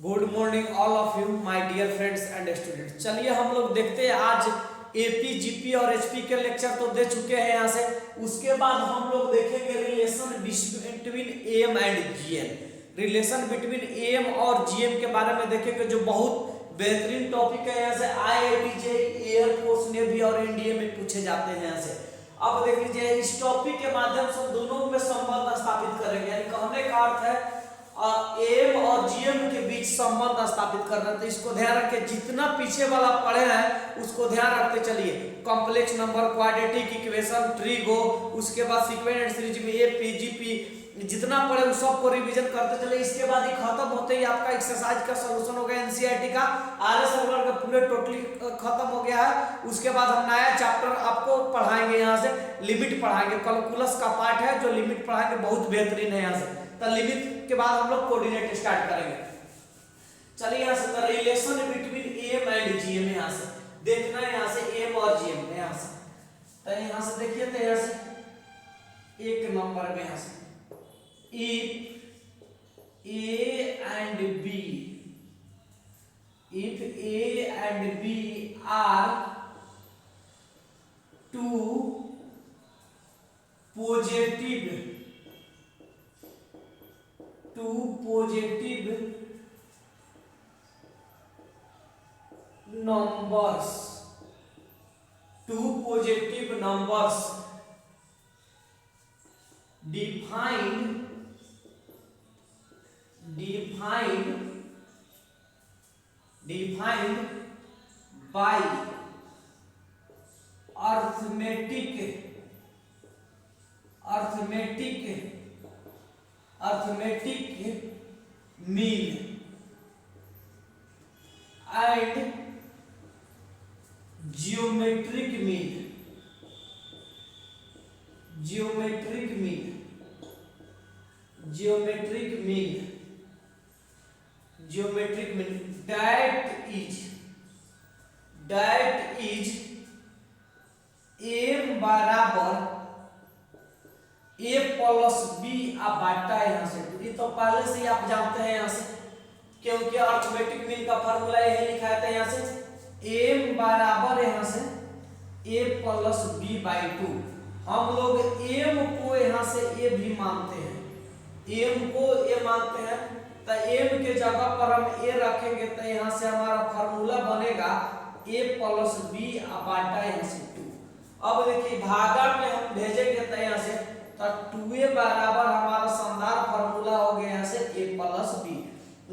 Good morning all of you my dear friends and students. चलिए हम लोग देखते हैं आज एपी जीपी और एचपी के लेक्चर तो दे चुके हैं यहाँ से। उसके बाद हम लोग देखेंगे relation between M and GM. Relation between M और जीएम के बारे में देखेंगे जो बहुत बेहतरीन टॉपिक है। यहाँ से आईआईटी जेईई एयरफोर्स नेवी और एनडीए में पूछे जाते हैं यहाँ से। अब देख लीजिए इस टॉपिक के माध्यम से दोनों में संबंध स्थापित करेंगे, यानी कहने का अर्थ है एम और जीएम के बीच संबंध स्थापित करना। तो इसको ध्यान रखें, जितना पीछे वाला पढ़े हैं उसको ध्यान रखते चलिए। Complex number, quadratic equation, trigo, उसके बाद सीक्वेंस एंड सीरीज में एपी जीपी जितना पढ़े उस सब को रिवीजन करते चले। इसके बाद ये खत्म होते ही आपका एक्सरसाइज का सॉल्यूशन हो गया एनसीईआरटी का, आरएस सर्वर का पूरे टोटली खत्म हो गया है। उसके बाद हम नया चैप्टर आपको पढ़ाएंगे, यहाँ से लिमिट पढ़ाएंगे। कैलकुलस का पार्ट है जो लिमिट पढ़ाएंगे, बहुत बेहतरीन है। यहाँ से तो लिमिट के बाद हम लोग कोऑर्डिनेट स्टार्ट करेंगे। चलिए यहाँ से relation between M and GM यहाँ से देखना है। यहाँ से एम और जीएम यहाँ से तो यहाँ से देखिए, तो यहाँ से एक नंबर में यहाँ से if A and B are two positive numbers defined by arithmetic mean and geometric mean that is m बराबर a प्लस b आप बांटा है यहाँ से। ये तो पहले से ही आप जानते हैं यहाँ से, क्योंकि अर्थमेटिक मीन का फार्मूला यही लिखा है। यहाँ से m बराबर यहाँ से a प्लस b बाई 2। हम लोग m को यहाँ से a भी मानते हैं, m को a मानते हैं, तो m के जगह पर हम a रखेंगे तो यहाँ से हमारा फार्मूला बनेगा a प्लस b बांटा यहाँ से 2। अब देखिए भागा में हम भेजेंगे तो यहाँ से तो 2a बराबर हमारा शानदार फार्मूला हो गया यहाँ से a प्लस b।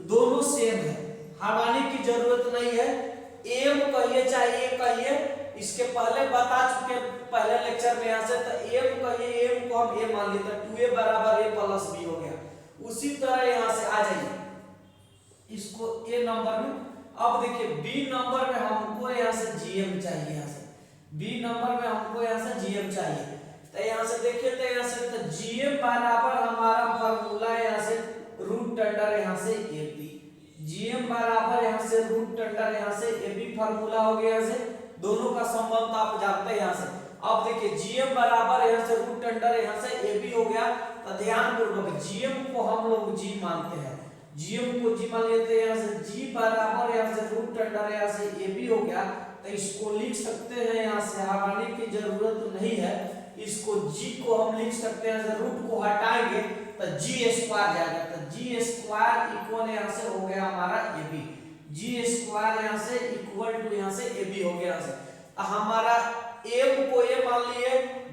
दोनों सेम है, हटाने की जरूरत नहीं है। m कहिए चाहे a कहिए, इसके पहले बता चुके पहले लेक्चर में यहाँ से। तो m कहिए, m को हम a मान लिए तो 2a बराबर a प्लस b हो गया। उसी तरह यहाँ से आ जाइए इसको a नंबर में। अब देखिए b नंबर में हमको यहाँ से gm चाहिए। यहाँ से b नंबर में हमको यहाँ से gm चाहिए। तो यहाँ से देखिए तो यहाँ से तो gm बराबर हमारा फार्मूला यहाँ से रूट अंडर यहाँ से ab। gm बराबर यहाँ से रूट अंडर यहाँ से ab फार्मूला हो गया। यहाँ से दोनों का संबंध आप जानते हैं यहाँ से। अब देखिए gm बराबर यहाँ से रूट अंडर यहाँ से ab हो गया। तो ध्यान पूर्वक gm को हम लोग g मानते हैं, gm को g मान लेते हैं। यहाँ से g बराबर यहाँ से रूट अंडर यहाँ से ab हो गया। तो इसको लिख सकते हैं, यहाँ से हटाने की जरूरत नहीं है। इसको g को हम लिख सकते हैं, यहाँ से रूट को हटाएंगे तो g स्क्वायर जाएगा। तो g स्क्वायर इक्वल यहाँ से हो गया हमारा ab। g स्क्वायर यहाँ से इक्वल टू यहाँ से ab हो गया। यहाँ से हमारा m को a मान लिए,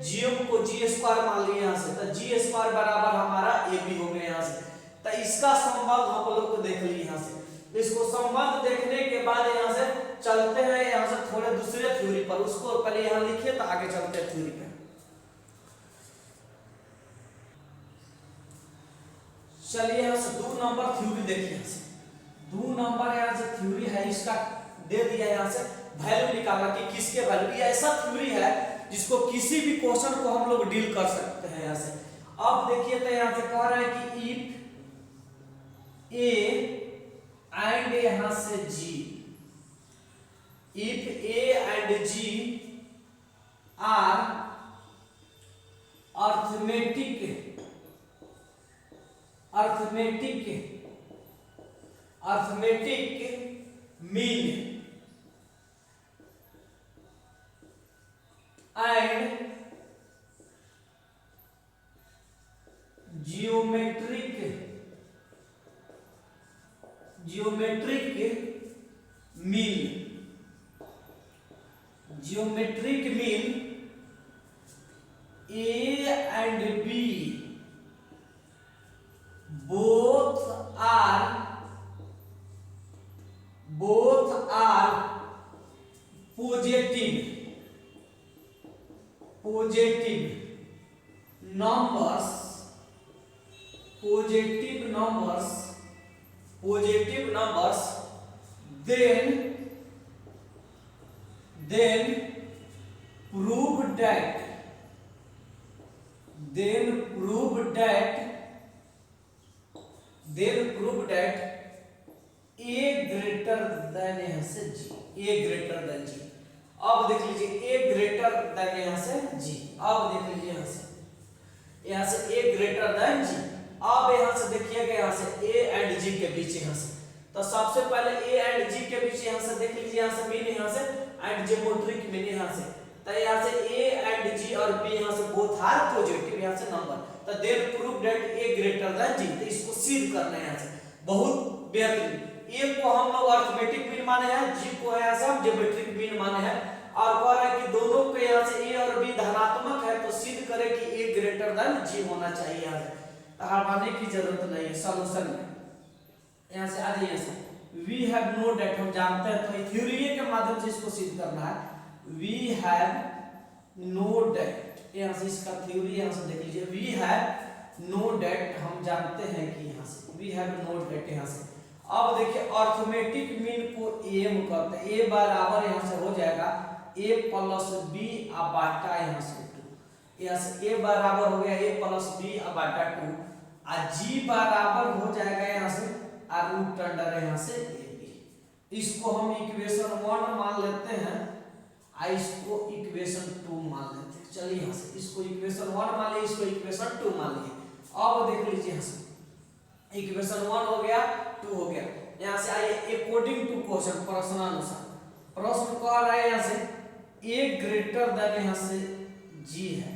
gm को g स्क्वायर मान लिए यहाँ से। तो g स्क्वायर बराबर हमारा ab हो गया यहाँ से। तो इसका संबंध हम लोग को देख लिए यहाँ से। इसको संबंध देखने के बाद यहाँ से चलते हैं यहाँ से थोड़े दूसरे थ्योरी पर। उसको पहले यहाँ लिखिए तो आगे चलते हैं थ्योरी पे। चलिए यहाँ से 2 नंबर थ्योरी देखिए। यहाँ से 2 नंबर यहाँ से थ्योरी है, इसका दे दिया यहाँ से वैल्यू निकालना कि किसके वैल्यू। ये ऐसा थ्योरी है जिसको किसी भी क्वेश्चन को हम लोग डील कर सकते हैं यहाँ से। अब देखिए तो यहाँ से कह रहा है कि इफ a एंड यहाँ से g, if a and g are arithmetic arithmetic mean and geometric mean A and B both are positive numbers then prove that A greater than यहाँ से G, A greater than G। अब देख लीजिए A greater than यहाँ से G। अब देख लीजिए यहाँ से A greater than G। अब यहाँ से देखिएगा यहाँ से A and G के बीच यहाँ से, तो सबसे पहले A and G के बीच यहाँ से देख लीजिए यहाँ से मीन यहाँ से एंड ज्योमेट्रिक मीन यहाँ से, तो यहाँ से A and G और B यहाँ से बोथ आर पॉजिटिव यहाँ से नंबर, तो then prove that A greater than G। तो इसको सिद्ध करना है यहाँ से बहुत बेहतरीन। A को हम लोग अर्थमेटिक मीन माने हैं, G को यहाँ से हम ज्योमेट्रिक मीन माने हैं, और कह रहा है कि दोनों के यहाँ से A और B धनात्मक है, तो सिद्ध करें कि A ग्रेटर देन G होना चाहिए। यहाँ से हटाने की जरूरत नहीं है सॉल्यूशन में। यहाँ से आ जाइए से वी हैव नो डेट, हम जानते हैं, तो थ्योरी के माध्यम से इसको सिद्ध करना है। वी हैव नो डेट, यहाँ से इसका थ्योरी यहाँ से देख लीजिए, वी हैव नो डेट, हम जानते हैं कि यहाँ से वी हैव नो डेट यहाँ से। अब देखिए अर्थमेटिक मीन को एम करते हैं, ए बराबर यहाँ से हो जाएगा a प्लस बी बटा यहाँ से 2, यहाँ से a बराबर हो गया a प्लस बी बटा 2, और g बराबर हो जाएगा यहाँ से रूट अंडर यहाँ से ab। इसको हम इक्वेशन 1 मान लेते हैं, इसको इक्वेशन 2 मान लेते हैं। चलिए यहाँ से इसको इक्वेशन 1 मान लिए, इसको इक्वेशन 2 मान लिए। अब देख लीजिए यहाँ से इक्वेशन 1 हो गया 2 हो गया। यहाँ से आइए अकॉर्डिंग टू क्वेश्चन, प्रश्नानुसार प्रश्न कह रहा है यहाँ से a ग्रेटर देन यहाँ से g है,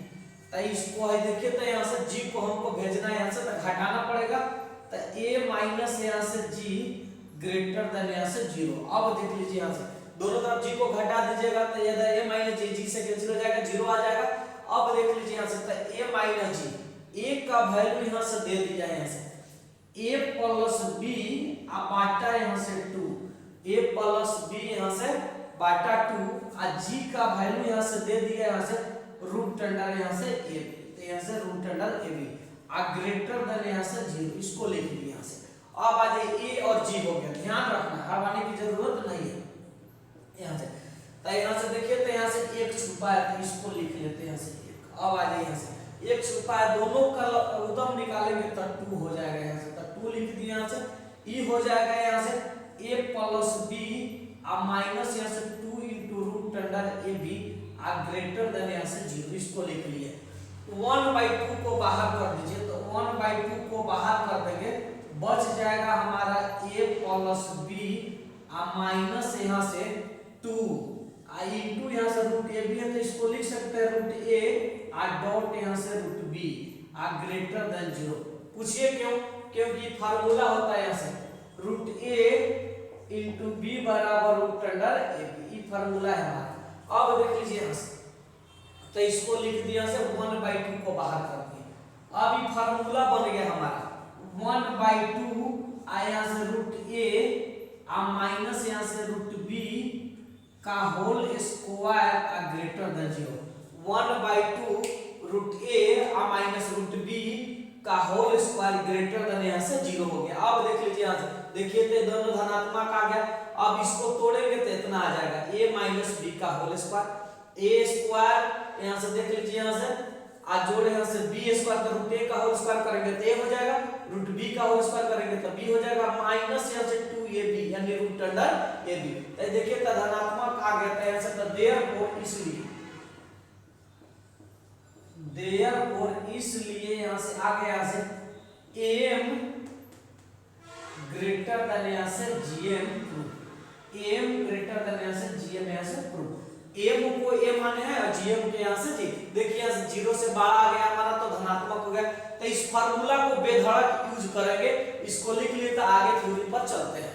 तो इसको है देखिए, तो यहाँ से g को हमको भेजना है यहाँ से, तो घटाना पड़ेगा, तो a माइनस यहाँ से g ग्रेटर देन यहाँ से 0। अब देख लीजिए यहाँ से दोनों तरफ g को घटा दीजिएगा, तो ये a माइनस g से कैंसिल हो जाएगा, 0 आ जाएगा। अब देख लीजिए यहाँ से तो a माइनस g, a का वैल्यू यहाँ से दे दिया है यहाँ से a प्लस b बटा यहाँ से 2, a प्लस b यहाँ से बटा 2, और g का वैल्यू यहाँ से दे दिया यहाँ से रूट अंडर यहाँ से ab, तो यहाँ से root under ab greater than यहाँ से 0, इसको लिख लिया यहाँ से। अब आ जाए a और g हो गया, ध्यान रखना हटाने की जरूरत नहीं है यहाँ से। तो यहाँ से देखिए, तो यहाँ से एक छुपा है, तो इसको लिख लेते हैं यहाँ से एक। अब आ जाए यहाँ से एक छुपा है, दोनों का उदम निकालेंगे तो 2 हो जाएगा यहाँ से, तो 2 लिख दिया यहाँ से। e हो जाएगा यहाँ से a प्लस b माइनस यहाँ से 2 into root under ab greater than यहाँ से 0, इसको लिख लिए। 1/2 को बाहर कर दीजिए, तो 1/2 को बाहर कर देंगे, बच जाएगा हमारा a प्लस b माइनस यहाँ से 2 इंटू यहाँ से रूट ab है, तो इसको लिख सकते हैं रूट a डॉट यहाँ से रूट b ग्रेटर देन 0। पूछिए क्यों? क्योंकि फार्मूला होता है यहाँ से रूट a इंटू बी बराबर रूट अंडर ab, ये फार्मूला है हमारा। अब देख लीजिए यहाँ से, तो इसको लिख दिया से 1/2 को बाहर कर दिया। अब ये फार्मूला बन गया हमारा 1/2 यहाँ से रूट a माइनस यहाँ से रूट b का whole square greater than 0। 1/2 root a minus root b का होल स्क्वायर ग्रेटर देन यहाँ से 0 हो गया। अब देख लीजिए यहाँ से, देखिए तो दोनों धनात्मक आ गया। अब इसको तोड़ेंगे तो इतना आ जाएगा a माइनस b का होल स्क्वायर, a स्क्वायर यहाँ से देख लीजिए यहाँ से जोड़े यहाँ से b स्क्वायर, तो रूट a का होल स्क्वायर करेंगे तो a हो जाएगा, रूट b का होल स्क्वायर करेंगे तो b हो जाएगा, माइनस यहाँ से 2ab यानी रूट अंडर ab। तो देखिए तो धनात्मक आ गया, तो यहाँ से तो देयरफॉर इसलिए यहाँ से आ गया यहाँ से am ग्रेटर देन यहाँ से GM proof, M greater than यहाँ से जीएम यहाँ से प्रूफ। एम को ए माने हैं और जीएम के यहाँ से जी। देखिए यहाँ से 0 से 12 आ गया हमारा तो धनात्मक हो गया, तो इस फार्मूला को बेधड़क यूज करेंगे, इसको लिख लिए तो आगे थ्योरी पर चलते हैं।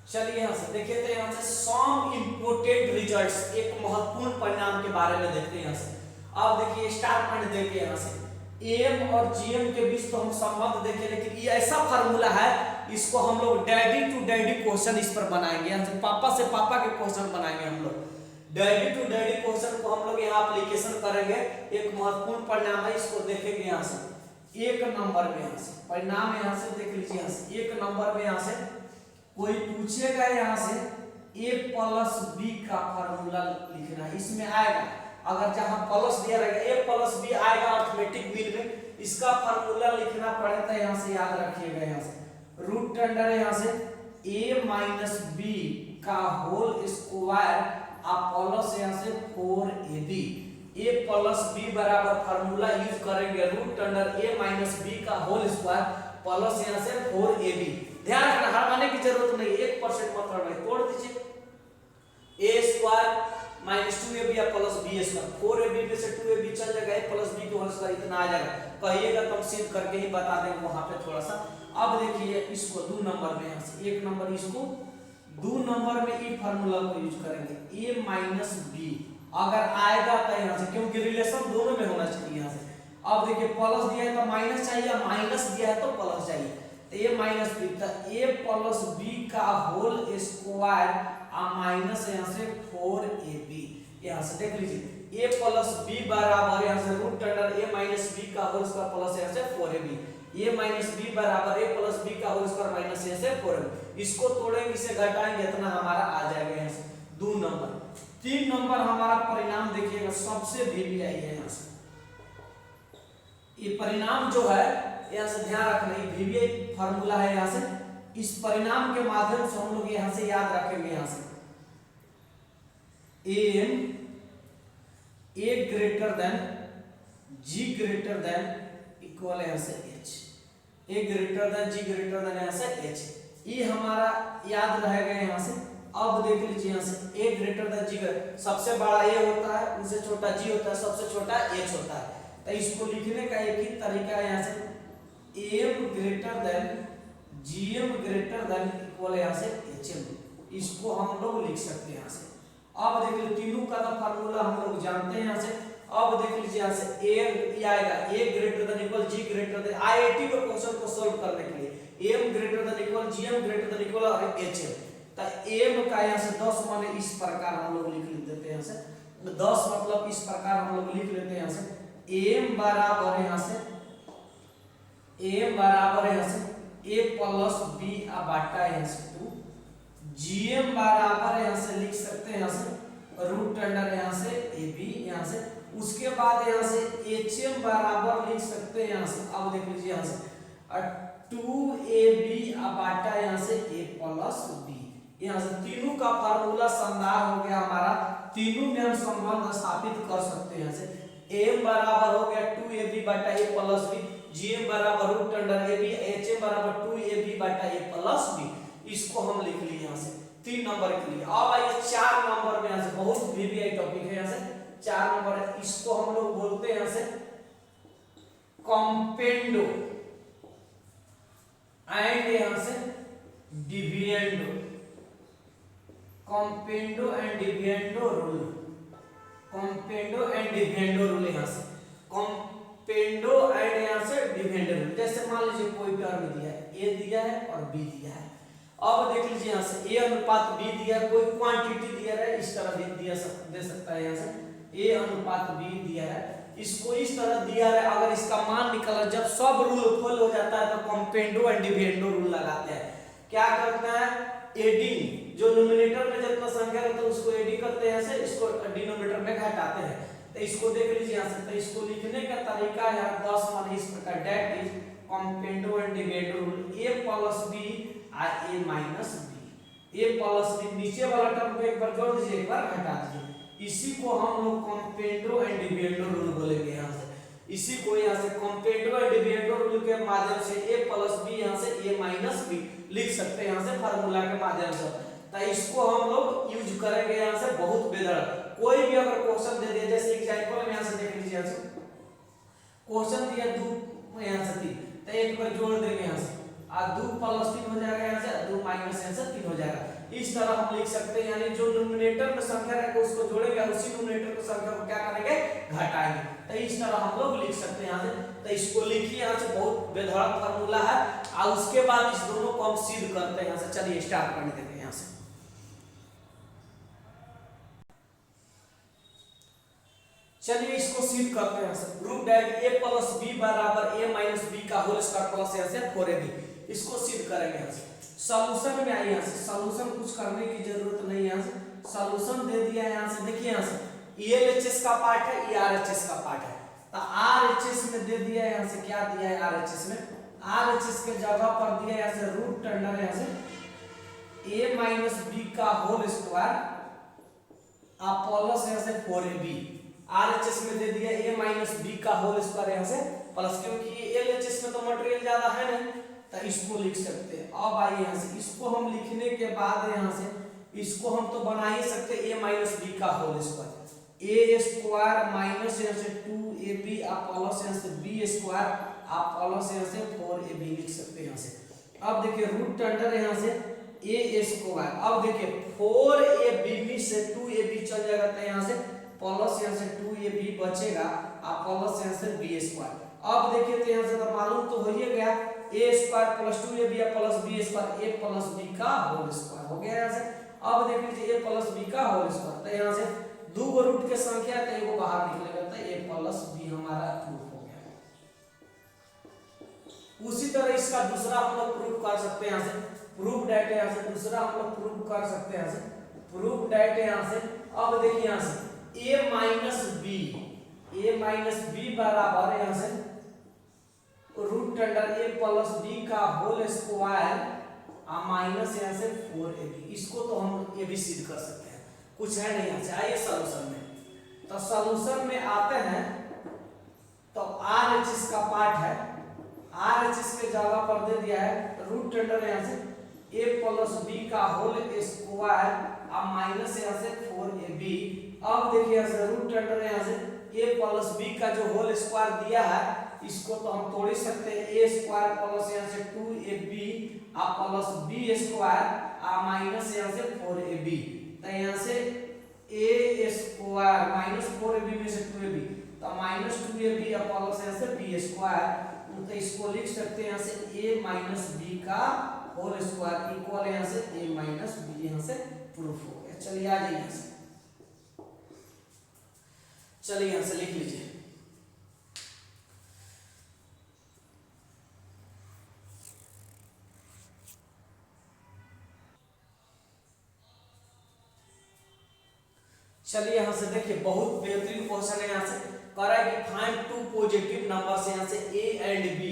चलिए यहाँ से देखिए, तो यहाँ से सम इम्पोर्टेंट रिजल्ट्स, एक महत्वपूर्ण परिणाम के बारे में देखते हैं यहाँ से। अब देखिए स्टार पॉइंट देखिए यहाँ से एम और जीएम के बीच तो हम संबंध देखें, लेकिन ये ऐसा फार्मूला है, इसको हम लोग डैडी टू डैडी क्वेश्चन इस पर बनाएंगे। यहाँ से पापा से पापा के क्वेश्चन बनाएंगे हम लोग, डैडी टू डैडी क्वेश्चन को हम लोग यहाँ एप्लीकेशन करेंगे। एक महत्वपूर्ण परिणाम है, इसको देखेंगे यहाँ से 1 नंबर में। यहाँ से परिणाम यहाँ से देख लीजिए, यहाँ से 1 नंबर में यहाँ से कोई पूछेगा यहाँ से a प्लस बी का फार्मूला लिखना है, इसमें आएगा अगर जहां प्लस दिया रहेगा a प्लस बी आएगा अर्थमेटिक मीन में, इसका फार्मूला लिखना पड़ेगा। यहाँ से याद रखिएगा, यहाँ से रूट अंडर यहाँ से a माइनस बी का होल स्क्वायर आप प्लस यहाँ से 4ab, a प्लस बी बराबर फार्मूला यूज करेंगे root under a minus B का होल स्क्वायर प्लस यहाँ से 4ab। ध्यान रखना, हटाने की जरूरत नहीं, 1% मत हटाइए, तोड़ दीजिए a स्क्वायर माइनस 2ab या प्लस b स्क्वायर, 4ab में से 2ab चल जाएगा, a प्लस b के होल स्क्वायर इतना आ जाएगा। कहिएगा तो हम सिद्ध करके ही बता देंगे वहां पे थोड़ा सा। अब देखिए इसको 2 नंबर में, यहाँ से 1 नंबर, इसको 2 नंबर में ई फार्मूला को यूज करेंगे, a माइनस बी अगर आएगा तो यहाँ से, क्योंकि रिलेशन दोनों में होना चाहिए यहाँ से। अब देखिए प्लस दिया है तो माइनस चाहिए, माइनस दिया है तो प्लस चाहिए, तो a माइनस बी था a प्लस बी का होल स्क्वायर माइनस यहाँ से 4ab। यहाँ से देख लीजिए a प्लस बी बराबर यहाँ से root under a minus B का होल स्क्वायर प्लस यहाँ से 4ab, a माइनस बी बराबर a प्लस बी का होल स्क्वायर माइनस यहाँ से 4ab। इसको तोड़ेंगे, इसे घटाएंगे, इतना हमारा आ जाएगा यहाँ से 2 नंबर। 3 नंबर हमारा परिणाम देखिएगा, सबसे वीवीआई है यहाँ से, ये परिणाम जो है यहाँ से ध्यान रखना, ये वीवीआई फार्मूला है। यहाँ से इस परिणाम के माध्यम से हम लोग यहाँ से याद रखेंगे, यहाँ से M A greater than G greater than equal यहाँ से H, A greater than G greater than यहाँ से एच, ये हमारा याद रहेगा यहाँ से। अब देख लीजिए यहाँ से ए ग्रेटर देन जी, सबसे बड़ा ए होता है, उनसे छोटा जी होता है, सबसे छोटा एच होता है, तो इसको लिखने का एक ही तरीका है यहाँ से M greater than GM greater than equal यहाँ से एचएम, इसको हम लोग लिख सकते हैं यहाँ से। अब देख लीजिए तीनों का फार्मूला हम लोग जानते हैं यहाँ से। अब देख लीजिए यहाँ से ए आएगा A greater than equal G greater than, IIT के क्वेश्चन को सॉल्व करने के लिए M greater than equal GM greater than equal और एचएम, तो एम का यहाँ से 10 माने इस प्रकार हम लोग लिख देते हैं यहाँ से, 10 मतलब इस प्रकार हम लोग लिख लेते हैं यहाँ से एम बराबर यहाँ से यहाँ से a प्लस बी बाटा यहाँ से 2, gm बराबर यहाँ से लिख सकते हैं यहाँ से रूट अंडर यहाँ से ab यहाँ से, उसके बाद यहाँ से hm बराबर लिख सकते हैं यहाँ से। अब देख लीजिए यहाँ से 2ab बाटा यहाँ से a प्लस b, यहाँ से तीनों का फार्मूला शानदार हो गया हमारा, तीनों में हम संबंध स्थापित कर सकते हैं यहाँ से। m बराबर हो गया 2ab Bata a plus b, gm बराबर रूट अंडर ab, hm बराबर 2ab Bata a plus b, इसको हम लिख लिए यहाँ से 3 नंबर के लिए। अब आइए 4 नंबर में, यहाँ से बहुत वीवीआई टॉपिक है, यहाँ से 4 नंबर है, इसको हम लोग बोलते हैं यहाँ से कॉम्पेंडो एंड यहाँ से dividendo, componendo and dividendo rule, componendo and dividendo rule, यहाँ से कॉम्पेंडो एंड यहाँ से डिविडेंडो रूल। जैसे मान लीजिए कोई टर्म दिया है, ए दिया है और बी दिया है, अब देख लीजिए यहाँ से a अनुपात b दिया है, कोई क्वांटिटी दिया है, इस तरह दे सकता है यहाँ से a अनुपात b दिया है, इसको इस तरह दिया है। अगर इसका मान निकला, जब सब रूल फुल हो जाता है तो कॉम्पेंडो एंड डिविडेंडो रूल लगाते हैं। क्या करते हैं, एडिंग, जो न्यूमरेटर में जितना संख्या रहता है उसको एडिंग करते हैं, ऐसे इसको डिनोमिनेटर में घटाते हैं। तो इसको देख लीजिए यहाँ से, तो इसको लिखने का तरीका है 10 मान इस प्रकार, that is componendo and dividendo rule a plus b a minus b, a plus b, नीचे वाला टर्म को एक बार जोड़ दीजिए, एक बार घटा दीजिए, इसी को हम लोग कॉम्पेंडो एंड डिविडेंडो रूल बोलेंगे यहाँ से। इसी को यहाँ से कॉम्पेंडो एंड डिविडेंडो रूल के माध्यम से a प्लस बी यहाँ से a माइनस बी लिख सकते हैं यहाँ से फार्मूला के माध्यम से। तो इसको हम लोग यूज करेंगे यहाँ से बहुत बेहतर। कोई भी अगर क्वेश्चन दे दिया, जैसे एग्जांपल में यहाँ से देख लीजिए, यहाँ से क्वेश्चन दिया 2 यहाँ से 3, तो एक बार जोड़ देंगे यहाँ से, और 2 प्लस 3 हो जाएगा यहाँ से, 2 माइनस यहाँ से 3 हो जाएगा। इस तरह हम लिख सकते हैं, यानी जो न्यूमरेटर में संख्या रहेगा उसको जोड़ेंगे और उसी न्यूमरेटर की संख्या को क्या करेंगे, घटाएंगे। तो इस तरह हम लोग लिख सकते हैं यहाँ से। तो इसको लिखिए यहाँ से, बहुत बेधड़क फार्मूला है, और उसके बाद इस दोनों को हम सिद्ध करते हैं यहाँ से। चलिए स्टार्ट करने देंगे यहाँ से। चलिए इसको सिद्ध करते हैं यहाँ से। Prove that a plus b बराबर a माइनस b का होल स्क्वायर प्लस यहाँ से 4ab, इसको सिद्ध करेंगे यहाँ से। सॉल्यूशन में आइए यहाँ से। सॉल्यूशन कुछ करने की जरूरत नहीं, यहाँ से सॉल्यूशन दे दिया है यहाँ से। देखिए यहाँ से ये LHS का पार्ट है, ये RHS का पार्ट है। तो RHS में दे दिया है यहाँ से, क्या दिया है RHS में, RHS के जगह पर दिया है यहाँ से रूट अंडर यहाँ से a माइनस b का होल स्क्वायर प्लस यहाँ से 4ab। RHS में दे दिया a माइनस b का होल स्क्वायर यहाँ से प्लस, क्योंकि LHS में तो मटेरियल ज्यादा है नहीं, तो इसको लिख सकते हैं। अब आइए यहाँ से, इसको हम लिखने के बाद यहाँ से इसको हम तो बना ही सकते a माइनस b का whole square, a square minus यहाँ से 2ab प्लस यहाँ से b स्क्वायर प्लस यहाँ से 4ab लिख सकते हैं यहाँ से। अब देखिए रूट अंडर यहाँ से a स्क्वायर, अब देखिए 4ab से 2ab चल जाएगा, तो यहाँ से प्लस यहाँ से 2ab बचेगा प्लस यहाँ से b स्क्वायर। अब देखिए तो यहाँ से तो मालूम तो हो ही गया, a square plus 2ab plus b square, a plus b का होल स्क्वायर हो गया यहाँ से। अब देख लीजिए a प्लस b का होल स्क्वायर, तो यहाँ से 2 रूट के संख्या है, तो एगो बाहर निकलेगा, तो a प्लस b हमारा प्रूफ हो गया। उसी तरह इसका दूसरा हम लोग प्रूफ कर सकते हैं यहाँ से। प्रूफ दैट यहाँ से दूसरा हम लोग प्रूफ कर सकते हैं यहाँ से। प्रूफ दैट यहाँ से, अब देखिए यहाँ से a माइनस b बराबर यहाँ से root under a plus b का होल स्क्वायर माइनस यहाँ से 4ab। इसको तो हम ये भी सिद्ध कर सकते हैं, कुछ है नहीं यहाँ से। आइए सॉल्यूशन में, तो सॉल्यूशन में आते हैं, तो RHS का पार्ट है, RHS के जगह पर दे दिया है रूट अंडर यहाँ से a प्लस b का होल स्क्वायर माइनस यहाँ से 4ab। अब देखिए यहाँ से रूट अंडर यहाँ से a प्लस b का जो होल स्क्वायर दिया है, इसको तो हम तोड़ ही सकते हैं, a स्क्वायर प्लस यहाँ से 2ab plus b square minus यहाँ से 4ab। तो यहाँ से a स्क्वायर माइनस 4ab में से 2ab, तो माइनस 2ab प्लस यहाँ से b स्क्वायर। तो इसको लिख सकते हैं यहाँ से a माइनस b का होल स्क्वायर इक्वल यहाँ से a माइनस b, यहाँ से प्रूफ हो गया। चलिए आ जाइए यहाँ से, चलिए यहाँ से लिख लीजिए। चलिए यहाँ से देखिए, बहुत बेहतरीन क्वेश्चन है। यहाँ से कह रहा है कि फाइंड 2 पॉजिटिव नंबर्स यहाँ से a and b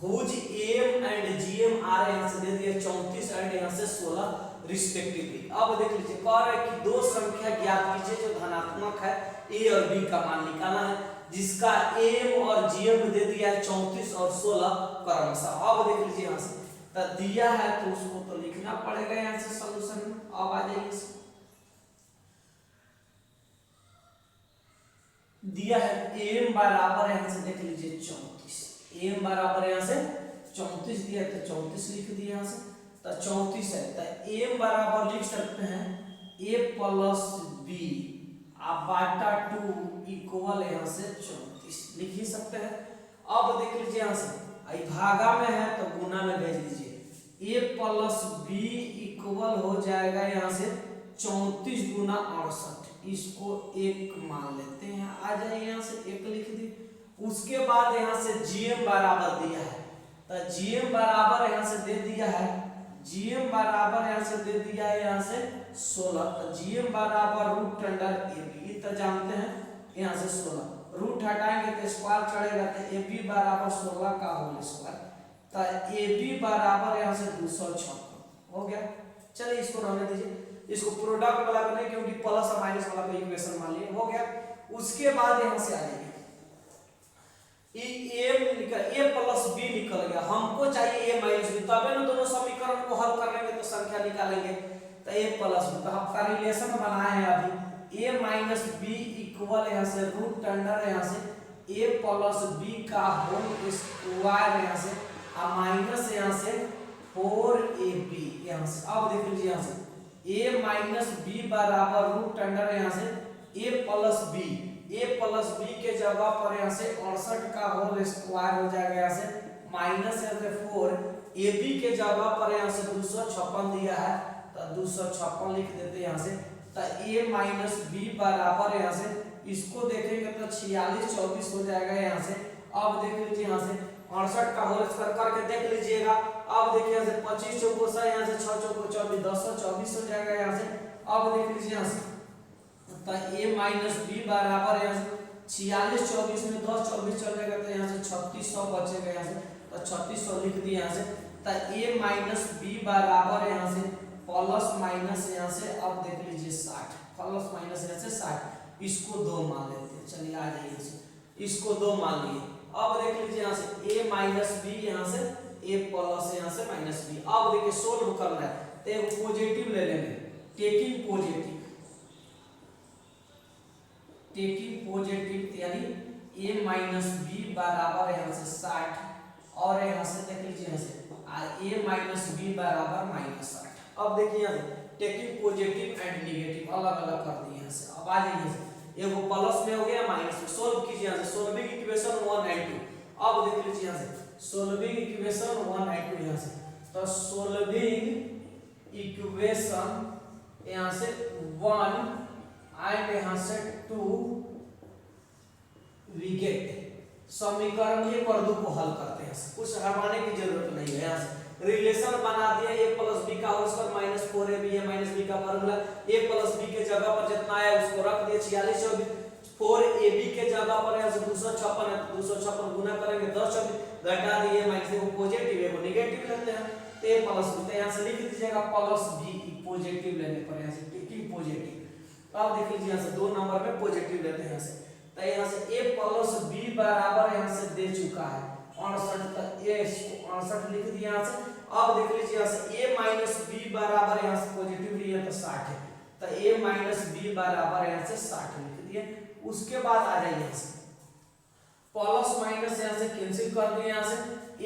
whose am and gm आ रहे, यहाँ से दे दिया 34 एंड यहाँ से 16 रिस्पेक्टिवली। अब देख लीजिए, कह रहा है कि 2 संख्या ज्ञात कीजिए जो धनात्मक है, a और b का मान निकालना है, जिसका am और gm दे दिया है 34 और 16 क्रमशः। अब देख लीजिए यहाँ से तो दिया है, तो उसको तो लिखना पड़ेगा यहाँ से सॉल्यूशन में। अब आ जाइए, दिया है m बराबर यहाँ से देख लीजिए 34, m बराबर यहाँ से 34 दिया, तो 34 लिख दिया यहाँ से, तो 34 है, तो m बराबर लिख सकते हैं a plus b Bata 2 equal यहाँ से 34 लिख ही सकते हैं। अब देख लीजिए यहाँ से भागा में है तो गुना में भेज दीजिए, a प्लस b इक्वल हो जाएगा यहाँ से 34 गुना 68, इसको 1 मान लेते हैं। आ जाए यहाँ से 1 लिख दी। उसके बाद यहाँ से gm बराबर दिया है, तो gm बराबर यहाँ से दे दिया है, gm बराबर यहाँ से दे दिया है यहाँ से 16, तो gm बराबर रूट अंडर ab, ये तो जानते हैं यहाँ से 16, रूट हटाएंगे तो स्क्वायर चढ़ेगा, तो ab बराबर 16 का होल स्क्वायर, तो ab बराबर यहाँ से 256 हो गया। चलिए इसको रहने दीजिए। इसको प्रोडक्ट वाला को नहीं, क्योंकि प्लस और माइनस वाला को इक्वेशन मान लिए, हो गया। उसके बाद यहाँ से आ जाएंगे ए प्लस बी निकल गया, हमको चाहिए ए माइनस बी, तबे ना दोनों समीकरण को हल कर लेंगे तो संख्या निकालेंगे। तो ए प्लस बी, तो आपका रिलेशन बनाए हैं अभी ए माइनस बी इक्वल यहाँ से रूट अंडर यहाँ से ए प्लस बी का होल स्क्वायर यहाँ से और माइनस यहाँ से 4ab यहाँ से। अब देख लीजिए यहाँ से ए माइनस बी बराबर रूट अंडर यहाँ से ए प्लस बी के जगह पर यहाँ से 68 का होल स्क्वायर हो जाएगा यहाँ से माइनस यहाँ से 4 ab के जगह पर यहाँ से 256 दिया है तो 256 लिख देते हैं यहाँ से। तो a माइनस बी बराबर यहाँ से इसको देखेंगे तो 46 24 हो जाएगा यहाँ से। अब देख लीजिए यहाँ से 68 का होल स्क्वायर करके देख लीजिएगा। अब देखिए यहाँ से 25 चौको से यहाँ से 6 चौको 24 1024 हो जाएगा यहाँ से। अब देख लीजिए यहाँ से तो a माइनस बी बराबर यहाँ से 46 24 में 10 24 चल जाएगा तो यहाँ से 3600 बचेगा यहाँ से। तो 3600 लिख दिए यहाँ से। तो a माइनस बी बराबर यहाँ से प्लस माइनस यहाँ से अब देख लीजिए 60 प्लस माइनस यहाँ से 60 इसको 2 मान लेते हैं। चलिए आ जाइए से इसको 2 मान लिए। अब देख लीजिए यहाँ से a माइनस बी यहाँ से a प्लस यहाँ से माइनस बी। अब देखिए सोल्व करना है तो एक पॉजिटिव ले लेंगे, टेकिंग पॉजिटिव यानी a माइनस बी बराबर यहाँ से 60 और यहाँ से देख लीजिए यहाँ से a माइनस बी बराबर माइनस 60। अब देखिए यहाँ से टेकिंग पॉजिटिव एंड नेगेटिव अलग अलग कर दिए यहाँ से। अब आ जाइए यहाँ से एगो प्लस में हो गया माइनस में, सोल्व कीजिए यहाँ से सोल्विंग इक्वेशन 1 and 2। अब देख लीजिए यहाँ से सोल्विंग इक्वेशन 1 and 2 यहाँ से। तो सोल्विंग इक्वेशन यहाँ से 1 एंड यहाँ से 2 वी गेट समीकरण 1 और 2 को हल करते हैं। कुछ हटाने की जरूरत नहीं है। यहाँ से रिलेशन बना दिया a प्लस बी का होल स्क्वायर माइनस 4ab है माइनस बी का फार्मूला a प्लस बी के जगह पर जितना है उसको रख दिया 46 24 4ab के जगह पर यहाँ से 256 है 256 गुना करेंगे 10 24 घटा दिए माइनस को पॉजिटिव है वो नेगेटिव लेते हैं तो a प्लस बी। तो यहाँ से लिख दीजिएगा प्लस बी पॉजिटिव लेने पर यहाँ से टेकिंग पॉजिटिव। अब देख लीजिए यहाँ से 2 नंबर में पॉजिटिव लेते हैं यहाँ से। तो यहाँ से a प्लस बी बराबर यहाँ से दे चुका है 68 तक a 68 लिख दिया यहाँ से। अब देख लीजिए यहाँ से a माइनस बी बराबर यहाँ से पॉजिटिव लिया तो 60 है तो a माइनस बी बराबर यहाँ से 60 लिख दिए। उसके बाद आ जाइए यहाँ से प्लस माइनस यहाँ से कैंसिल कर दिए यहाँ से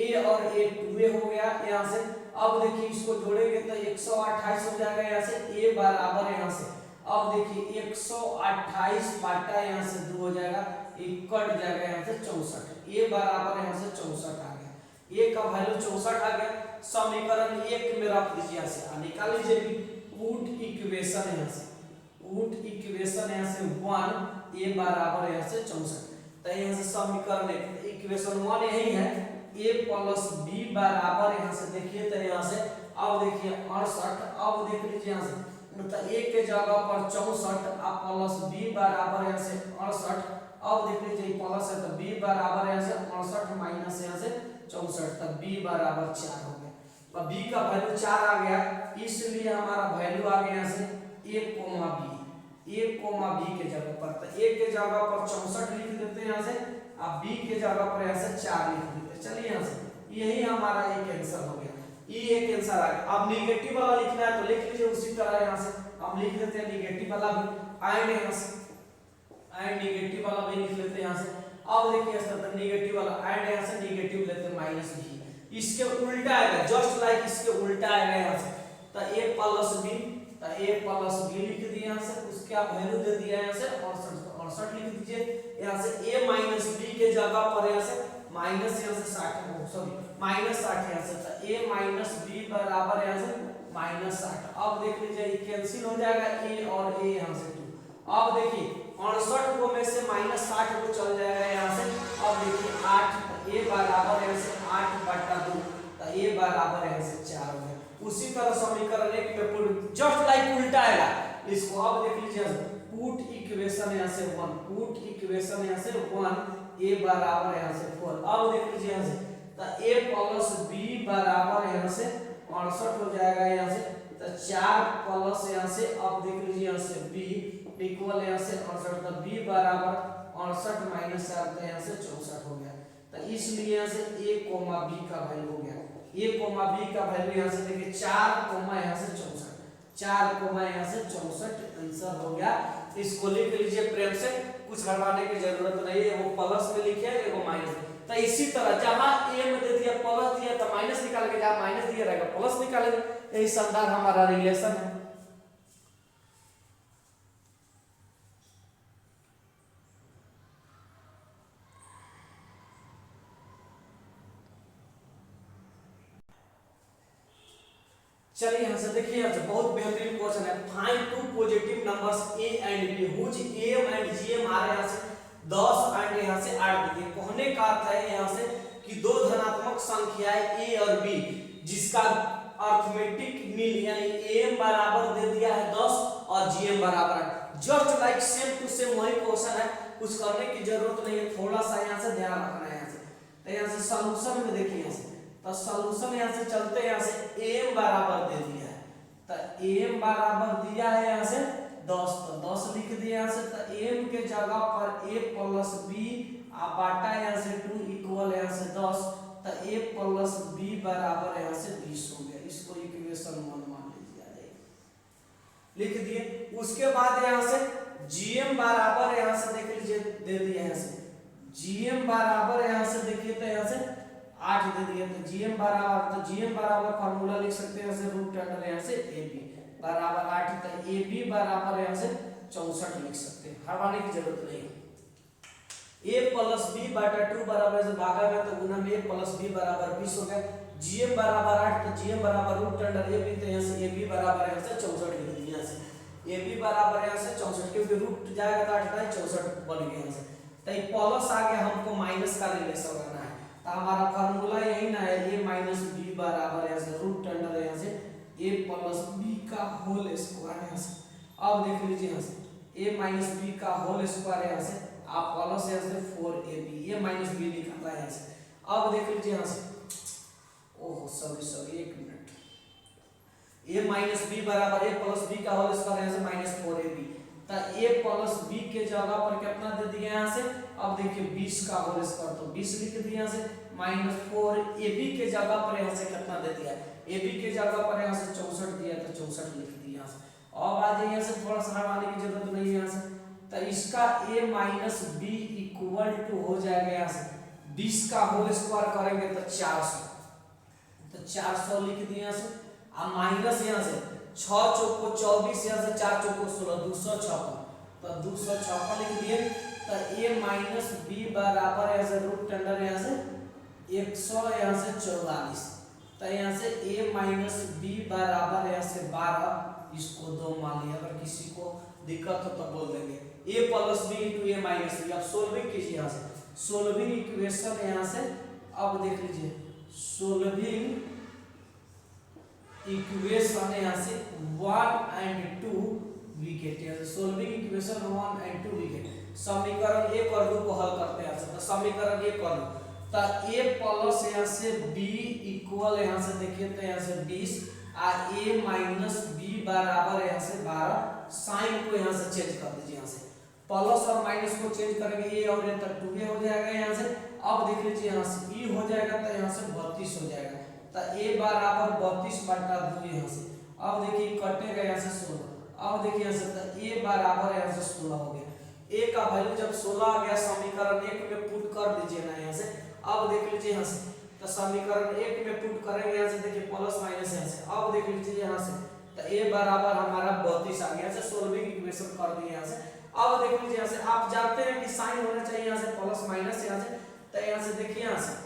a और a 2a हो गया यहाँ से। अब देखिए इसको जोड़ेंगे तो 128 हो जाएगा यहाँ से a बराबर यहाँ से। अब देखिए 128 बाटा यहाँ से 2 हो जाएगा एक कट जाएगा यहाँ से 64 a बराबर यहाँ से 64 आ गया। a का वैल्यू 64 आ गया। समीकरण 1 में रख दीजिए यहाँ से निकाल लीजिए पुट इक्वेशन यहाँ से पुट इक्वेशन यहाँ से 1 a बराबर यहाँ से 64। तो यहाँ से समीकरण इक्वेशन 1 यही है a प्लस b बराबर यहाँ से देखिए तो यहाँ से अब देखिए 68। अब देख लीजिए यहाँ से तो a के जगह पर 64 अब प्लस b बराबर यहाँ से 68। अब देख लीजिए प्लस है तो b बराबर यहाँ से 68 माइनस यहाँ से 64 तब b बराबर 4 हो गया। तो b का वैल्यू 4 आ गया इसलिए हमारा वैल्यू आ गया यहाँ से a, b के जगह पर। तो a के जगह पर 64 लिख देते हैं यहाँ से अब b के जगह पर यहाँ से 4 लिख देते हैं। चलिए यहाँ से यही हमारा एक आंसर हो गया। ये एक आंसर आ गया। अब नेगेटिव वाला लिखना है तो लिख लीजिए उसी तरह यहाँ से हम लिख देते हैं नेगेटिव वाला भी एंड यहाँ से एंड नेगेटिव वाला भी लिख लेते हैं यहाँ से। अब देखिए इस तरह नेगेटिव वाला एंड यहाँ से नेगेटिव लेते हैं माइनस b इसके उल्टा आएगा जस्ट लाइक इसके उल्टा आएगा यहाँ से। तो a प्लस b लिख दिए यहाँ से उसके आप वैल्यू दे दिया यहाँ से 68 लिख दीजिए यहाँ से a माइनस b के जगह पर यहाँ से माइनस यहाँ से 60 सॉरी माइनस 60 यहाँ से। तो a माइनस b बराबर यहाँ से माइनस 60। अब देख लीजिए ये कैंसिल हो जाएगा a और a यहाँ से 2। अब देखिए 68 को में से माइनस 60 को चल जाएगा यहाँ से। अब देखिए 8 a बराबर यहाँ से 8 बटा 2 तो a बराबर यहाँ से 4 हो गया। उसी तरह समीकरण 1 में जस्ट लाइक उल्टा आएगा इसको। अब देख लीजिए पुट इक्वेशन यहाँ से 1 पुट इक्वेशन यहाँ से 1 a बराबर यहाँ से 4। अब देख लीजिए यहाँ से तो a प्लस b बराबर यहाँ से 68 हो जाएगा यहाँ से। तो 4 प्लस यहाँ से अब देख लीजिए यहाँ से b इक्वल यहाँ से 68, तो b बराबर 68 माइनस 4 तो यहाँ से 64 हो गया। तो इसलिए यहाँ से a कोमा b का वैल्यू हो गया, a कोमा b का वैल्यू यहाँ से देखिए 4 कोमा यहाँ से 64, 4 कोमा यहाँ से 64 आंसर हो गया। इसको लिख लीजिए प्रेम से, कुछ हटाने की जरूरत नहीं है, वो प्लस में लिखे एगो माइनस। तो इसी तरह जहां a में दे दिया प्लस दिया तो माइनस निकालेंगे, जहां माइनस दिया रहेगा प्लस निकालेंगे। यही शानदार हमारा रिलेशन है। चलिए यहाँ से देखिए, यहाँ से बहुत बेहतरीन क्वेश्चन है। Find two positive numbers a and b whose am and gm आ रहे हैं यहाँ से 10 एंड यहाँ से 8 दिए। कहने का अर्थ है यहाँ से कि दो धनात्मक संख्याएं a और b जिसका अर्थमेटिक मीन यानी am बराबर दे दिया है 10 और gm बराबर 8। Just like same to same वही क्वेश्चन है, कुछ करने की जरूरत नहीं है, थोड़ा सा यहाँ से ध्यान रखना है। यहाँ से तो यहाँ से सॉल्यूशन में देखिए, यहाँ से तो सॉल्यूशन यहाँ से चलते हैं, यहाँ से m बराबर दे दिया है, तो m बराबर दिया है यहाँ से 10, तो 10 लिख दिया यहाँ से। तो m के जगह पर a प्लस b बाटा यहाँ से 2 इक्वल यहाँ से 10, तो a प्लस b बराबर यहाँ से 20 हो गया। इसको इक्वेशन 1 मान लीजिए, लिख दिए। उसके बाद यहाँ से gm बराबर यहाँ से देख लीजिए दे दिया यहाँ से, gm बराबर यहाँ से देखिए तो यहाँ से 8 दे दिया, तो gm बराबर फार्मूला लिख सकते हैं यहाँ से रूट अंडर यहाँ से ab बराबर 8, तो ab बराबर यहाँ से 64 लिख सकते हैं, हटाने की जरूरत नहीं है। a प्लस b बटा 2 बराबर से भागा में तो गुना में a प्लस b बराबर 20 हो गया। gm बराबर 8, तो gm बराबर रूट अंडर ab, तो यहाँ से ab बराबर यहाँ से 64 लिख दिया। यहाँ से ab बराबर यहाँ से 64, क्योंकि रूट जाएगा तो 8 का 64 बन गया। यहाँ से तो ये प्लस आ गया, हमको माइनस का रिलेशन करना है, तो हमारा फार्मूला यही ना है a माइनस b बराबर यहाँ से रूट अंडर यहाँ से a प्लस b का होल स्क्वायर। यहाँ से अब देख लीजिए, यहाँ से a माइनस b का होल स्क्वायर यहाँ से आप प्लस यहाँ से 4ab, a माइनस b निकलता है यहाँ से। अब देख लीजिए यहाँ से, ओह सॉरी एक मिनट, a माइनस b बराबर a प्लस b का होल स्क्वायर यहाँ से माइनस 4ab, तो a प्लस b के जगह पर कितना दे दिया यहाँ से। अब देखिए 20 का होल स्क्वायर, तो 20 लिख दिया यहाँ से माइनस 4ab के जगह पर यहाँ से कितना दे दिया, ab के जगह पर यहाँ से 64 दिया, तो 64 लिख दिया यहाँ से। अब आ जाइए यहाँ से, थोड़ा सा हटाने की जरूरत नहीं है यहाँ से, तो इसका a minus b equal to हो जाएगा यहाँ से 20 का होल स्क्वायर करेंगे तो 400, तो 400 लिख दिया यहाँ से। अब माइनस यहाँ से 6 चौको 24, यहाँ से 4 चौको 16, 256, तो 256 लिख दिए। तो a माइनस b बराबर यहाँ से रूट अंडर यहाँ से 100 यहाँ से 44, तो यहाँ से a माइनस b बराबर यहाँ से 12, इसको 2 मान लिया। अगर किसी को दिक्कत हो तो बोल देंगे a plus b into a minus b। अब सोल्विंग कीजिए, यहाँ से सोल्विंग इक्वेशन यहाँ से, अब देख लीजिए सोल्विंग इक्वेशन यहाँ से 1 एंड 2 विकेट, यहाँ से सोल्विंग इक्वेशन 1 एंड 2 विकेट। समीकरण 1 और 2 को हल करते हैं, तो समीकरण 1 और 2, तो a प्लस यहाँ से b इक्वल यहाँ से देखिए तो यहाँ से 20 आ a माइनस b बराबर यहाँ से 12। साइन को यहाँ से चेंज कर दीजिए, यहाँ से प्लस और माइनस को चेंज करेंगे a और a तक 2a हो जाएगा यहाँ से। अब देख लीजिए यहाँ से e हो जाएगा तो यहाँ से 32 हो जाएगा, तो a बराबर 32 बटा 2 यहाँ से। अब देखिए कटेगा यहाँ से 16, अब देखिए यहाँ से तो a बराबर यहाँ से 16 हो गया। a का वैल्यू जब 16 आ गया समीकरण 1 में पुट कर दीजिए ना यहाँ से। अब देख लीजिए यहाँ से, तो समीकरण 1 में पुट करेंगे यहाँ से, देखिए प्लस माइनस यहाँ से। अब देख लीजिए यहाँ से, तो a बराबर हमारा 32 आ गया, से सोल्विंग इक्वेशन कर दिए यहाँ से। अब देख लीजिए यहाँ से, आप जानते हैं कि साइन होना चाहिए यहाँ से प्लस माइनस यहाँ से, तो यहाँ से देखिए यहाँ से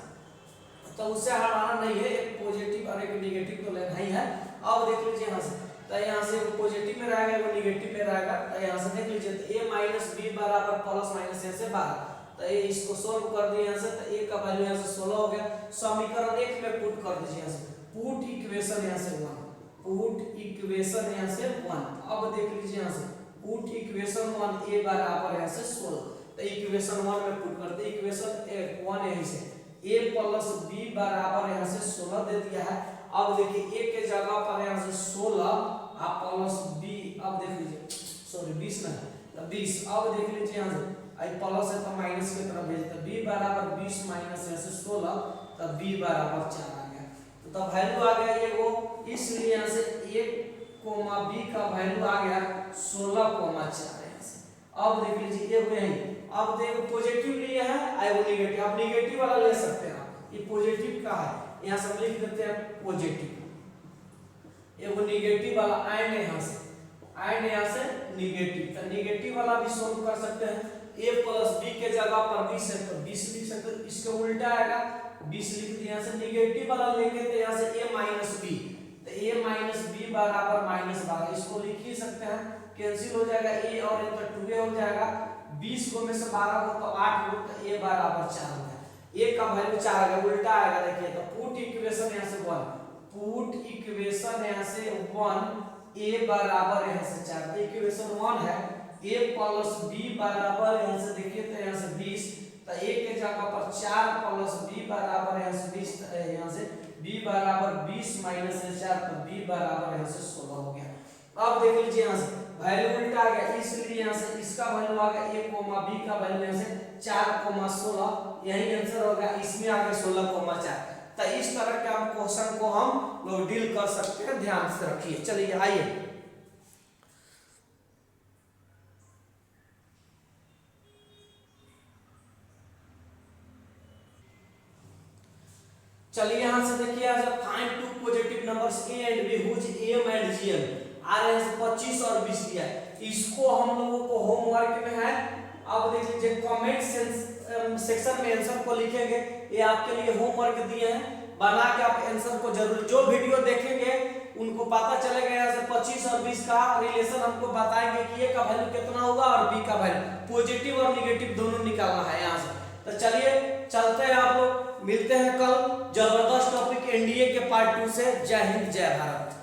तो उससे हटाना नहीं है, एक पॉजिटिव और एक नेगेटिव तो लेना ही है। अब देख लीजिए यहाँ से, तो यहाँ से वो पॉजिटिव में रहेगा वो नेगेटिव में रहेगा, तो यहाँ से देख लीजिए तो a माइनस b बराबर प्लस माइनस यहाँ से 12, तो ये इसको सोल्व कर दिए यहाँ से, तो a का वैल्यू यहाँ से 16 हो गया। समीकरण 1 में पुट कर दीजिए यहाँ से, पुट इक्वेशन यहाँ से 1, पुट इक्वेशन यहाँ से 1। अब देख लीजिए यहाँ से पुट इक्वेशन 1 a बराबर यहाँ से 16, तो इक्वेशन 1 में पुट करते, इक्वेशन 1 यहीं से a प्लस b बराबर यहाँ से 16 दे दिया है। अब देखिए a के जगह पर यहाँ से 16 आप प्लस b, अब देख लीजिए सॉरी 20 नहीं तो 20, अब देख लीजिए यहाँ से आई प्लस है तो माइनस की तरफ भेज तो b बराबर 20 माइनस यहाँ से 16 तो b बराबर 4 आ गया। तो तब वैल्यू आ गया ये वो, इसलिए यहाँ से a कोमा b का वैल्यू आ गया 16,4 यहाँ से। अब देख लीजिए ये वो यही, अब देखो पॉजिटिव लिए है आई वो नेगेटिव, आप नेगेटिव वाला ले सकते हैं आप, ये पॉजिटिव का है यहाँ से हम लिख देते हैं पॉजिटिव, ये वो नेगेटिव वाला एंड यहाँ से नेगेटिव, तो नेगेटिव वाला भी सोल्व कर सकते हैं। a प्लस b के जगह पर 20 है तो 20 लिख सकते हैं, इसके उल्टा आएगा 20 लिख दिया। यहाँ से नेगेटिव वाला लेंगे तो यहाँ से a माइनस b, तो a माइनस b बराबर माइनस 12, इसको लिख ही सकते हैं, कैंसिल हो जाएगा a और a तो 2a हो जाएगा, 20 को में से 12 को तो 8 हो तो a बराबर 4 हो गया, a का वैल्यू 4 आ गया, उल्टा आएगा देखिए। तो पुट इक्वेशन यहाँ से 1, पुट इक्वेशन यहाँ से 1 a बराबर यहाँ से 4, इक्वेशन 1 है a प्लस b बराबर यहाँ से देखिए तो यहाँ से 20, तो a के जगह पर 4 प्लस b बराबर यहाँ से 20, यहाँ से b बराबर 20 माइनस 4 तो b बराबर यहाँ से 16 हो गया। अब देख लीजिए यहाँ से वैल्यू उल्टा आ गया, इसलिए यहाँ से इसका वैल्यू आ गया a कोमा b का वैल्यू यहाँ से 4,16, यही आंसर हो गया, इसमें आ गया 16,4। तो इस तरह के हम क्वेश्चन को हम लोग डील कर सकते हैं, ध्यान से रखिए। चलिए आइए यहां से देखिए, आज find two positive numbers a and b which m and gm आ रहे हैं 25 और 20 दिया है, इसको हम लोगों को होमवर्क में है। अब देख लीजिए कमेंट सेक्शन में आंसर को लिखेंगे, ये आपके लिए होमवर्क दिए हैं, बना के आप आंसर को जरूर, जो वीडियो देखेंगे उनको पता चलेगा यहाँ से 25 और 20 का रिलेशन हमको बताएंगे कि a का वैल्यू कितना होगा और b का वैल्यू, पॉजिटिव और नेगेटिव दोनों निकालना है यहाँ से। तो चलिए चलते हैं, आप लोग मिलते हैं कल जबरदस्त टॉपिक एनडीए के पार्ट 2 से। जय हिंद जय भारत।